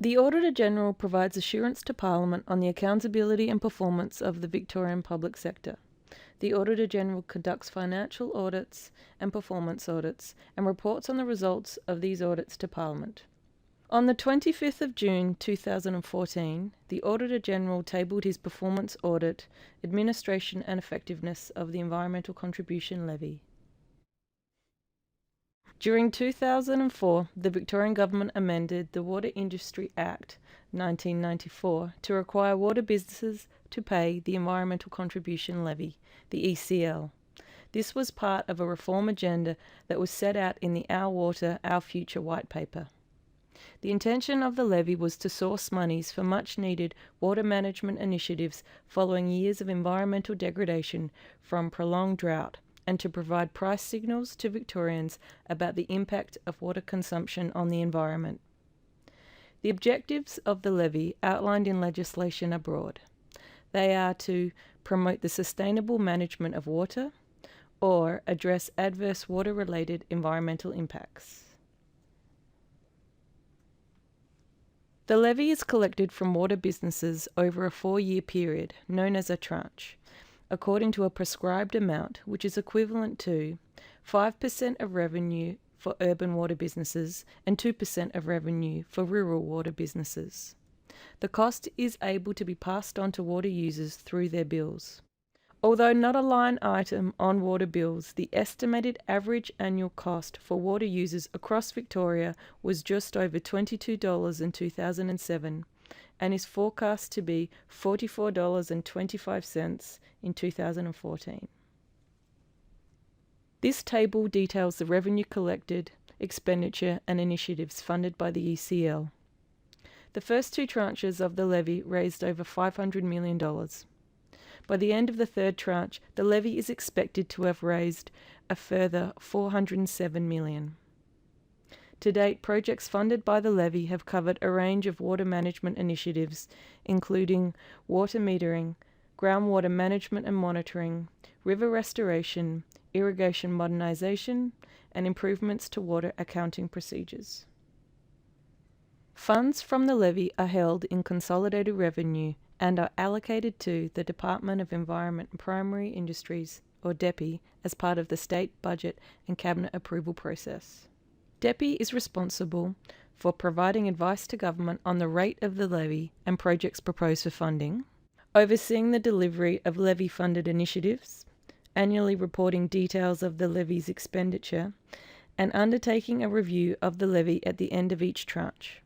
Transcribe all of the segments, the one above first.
The Auditor-General provides assurance to Parliament on the accountability and performance of the Victorian public sector. The Auditor-General conducts financial audits and performance audits and reports on the results of these audits to Parliament. On the 25th of June 2014, the Auditor-General tabled his performance audit, Administration and Effectiveness of the Environmental Contribution Levy. During 2004, the Victorian Government amended the Water Industry Act 1994 to require water businesses to pay the Environmental Contribution Levy, the ECL. This was part of a reform agenda that was set out in the Our Water, Our Future white paper. The intention of the levy was to source monies for much-needed water management initiatives following years of environmental degradation from prolonged drought, and to provide price signals to Victorians about the impact of water consumption on the environment. The objectives of the levy outlined in legislation are broad. They are to promote the sustainable management of water or address adverse water-related environmental impacts. The levy is collected from water businesses over a 4-year period, known as a tranche, according to a prescribed amount, which is equivalent to 5% of revenue for urban water businesses and 2% of revenue for rural water businesses. The cost is able to be passed on to water users through their bills. Although not a line item on water bills, the estimated average annual cost for water users across Victoria was just over $22 in 2007 and is forecast to be $44.25 in 2014. This table details the revenue collected, expenditure and initiatives funded by the ECL. The first 2 tranches of the levy raised over $500 million. By the end of the third tranche, the levy is expected to have raised a further $407 million. To date, projects funded by the levy have covered a range of water management initiatives, including water metering, groundwater management and monitoring, river restoration, irrigation modernisation, and improvements to water accounting procedures. Funds from the levy are held in consolidated revenue and are allocated to the Department of Environment and Primary Industries, or DEPI, as part of the state budget and cabinet approval process. DEPI is responsible for providing advice to government on the rate of the levy and projects proposed for funding, overseeing the delivery of levy-funded initiatives, annually reporting details of the levy's expenditure, and undertaking a review of the levy at the end of each tranche.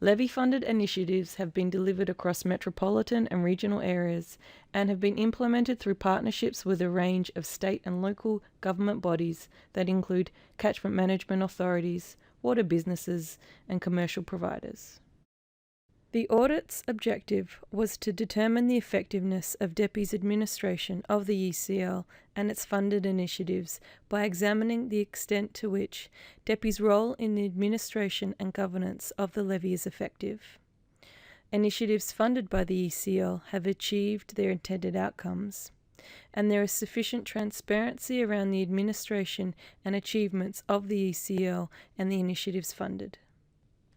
Levy-funded initiatives have been delivered across metropolitan and regional areas and have been implemented through partnerships with a range of state and local government bodies that include catchment management authorities, water businesses, and commercial providers. The audit's objective was to determine the effectiveness of DEPI's administration of the ECL and its funded initiatives by examining the extent to which DEPI's role in the administration and governance of the levy is effective. Initiatives funded by the ECL have achieved their intended outcomes, and there is sufficient transparency around the administration and achievements of the ECL and the initiatives funded.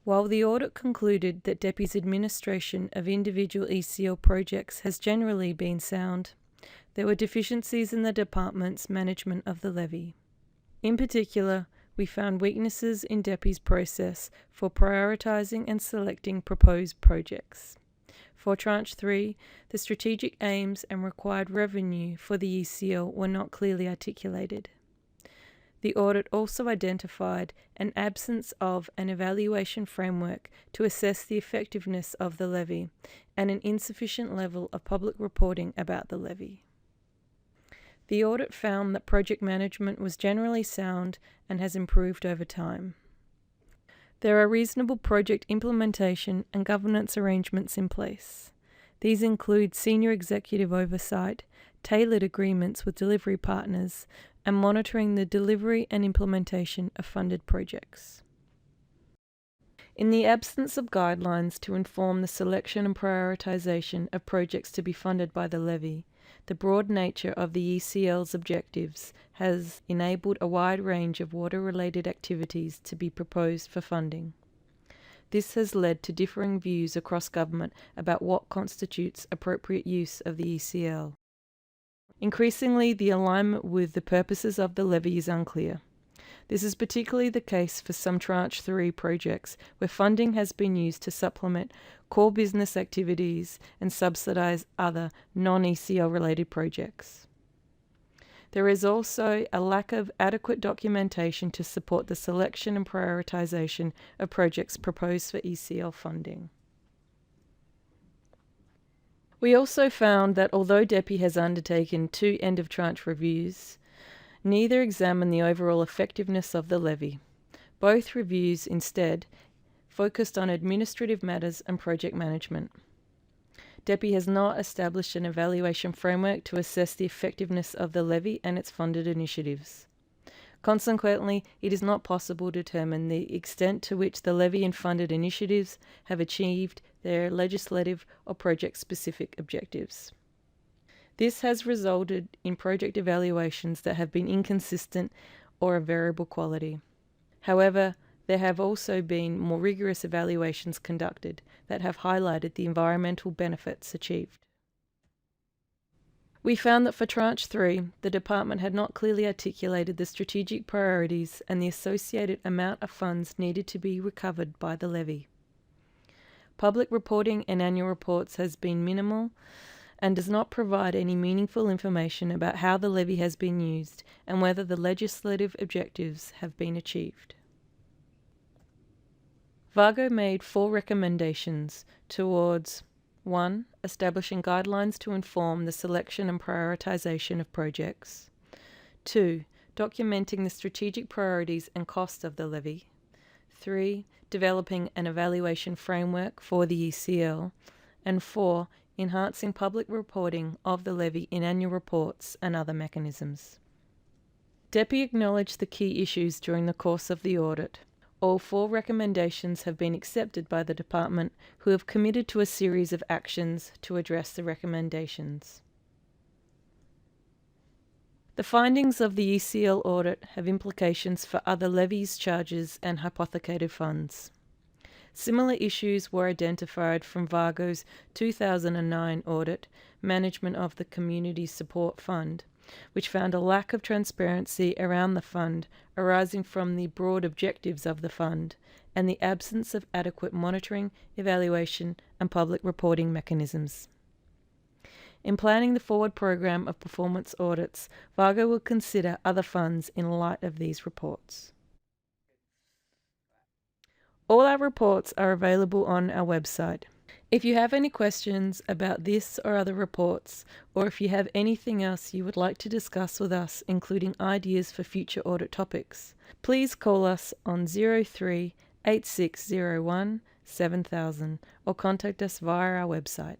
While the audit concluded that DEPI's administration of individual ECL projects has generally been sound, there were deficiencies in the department's management of the levy. In particular, we found weaknesses in DEPI's process for prioritising and selecting proposed projects. For Tranche 3, the strategic aims and required revenue for the ECL were not clearly articulated. The audit also identified an absence of an evaluation framework to assess the effectiveness of the levy and an insufficient level of public reporting about the levy. The audit found that project management was generally sound and has improved over time. There are reasonable project implementation and governance arrangements in place. These include senior executive oversight, tailored agreements with delivery partners, and monitoring the delivery and implementation of funded projects. In the absence of guidelines to inform the selection and prioritisation of projects to be funded by the levy, the broad nature of the ECL's objectives has enabled a wide range of water-related activities to be proposed for funding. This has led to differing views across government about what constitutes appropriate use of the ECL. Increasingly, the alignment with the purposes of the levy is unclear. This is particularly the case for some Tranche 3 projects, where funding has been used to supplement core business activities and subsidise other non-ECL related projects. There is also a lack of adequate documentation to support the selection and prioritisation of projects proposed for ECL funding. We also found that although DEPI has undertaken 2 end-of-tranche reviews, neither examine the overall effectiveness of the levy. Both reviews instead focused on administrative matters and project management. DEPI has not established an evaluation framework to assess the effectiveness of the levy and its funded initiatives. Consequently, it is not possible to determine the extent to which the levy and funded initiatives have achieved their legislative or project-specific objectives. This has resulted in project evaluations that have been inconsistent or of variable quality. However, there have also been more rigorous evaluations conducted that have highlighted the environmental benefits achieved. We found that for Tranche 3, the Department had not clearly articulated the strategic priorities and the associated amount of funds needed to be recovered by the levy. Public reporting in annual reports has been minimal and does not provide any meaningful information about how the levy has been used and whether the legislative objectives have been achieved. VAGO made 4 recommendations towards 1. Establishing guidelines to inform the selection and prioritisation of projects. 2. Documenting the strategic priorities and cost of the levy. 3. Developing an evaluation framework for the ECL. And 4. Enhancing public reporting of the levy in annual reports and other mechanisms. DEPI acknowledged the key issues during the course of the audit. All 4 recommendations have been accepted by the Department, who have committed to a series of actions to address the recommendations. The findings of the ECL audit have implications for other levies, charges and hypothecated funds. Similar issues were identified from VAGO's 2009 audit, Management of the Community Support Fund, which found a lack of transparency around the fund arising from the broad objectives of the fund and the absence of adequate monitoring, evaluation and public reporting mechanisms. In planning the forward program of performance audits, VAGO will consider other funds in light of these reports. All our reports are available on our website. If you have any questions about this or other reports, or if you have anything else you would like to discuss with us, including ideas for future audit topics, please call us on 03 8601 7000 or contact us via our website.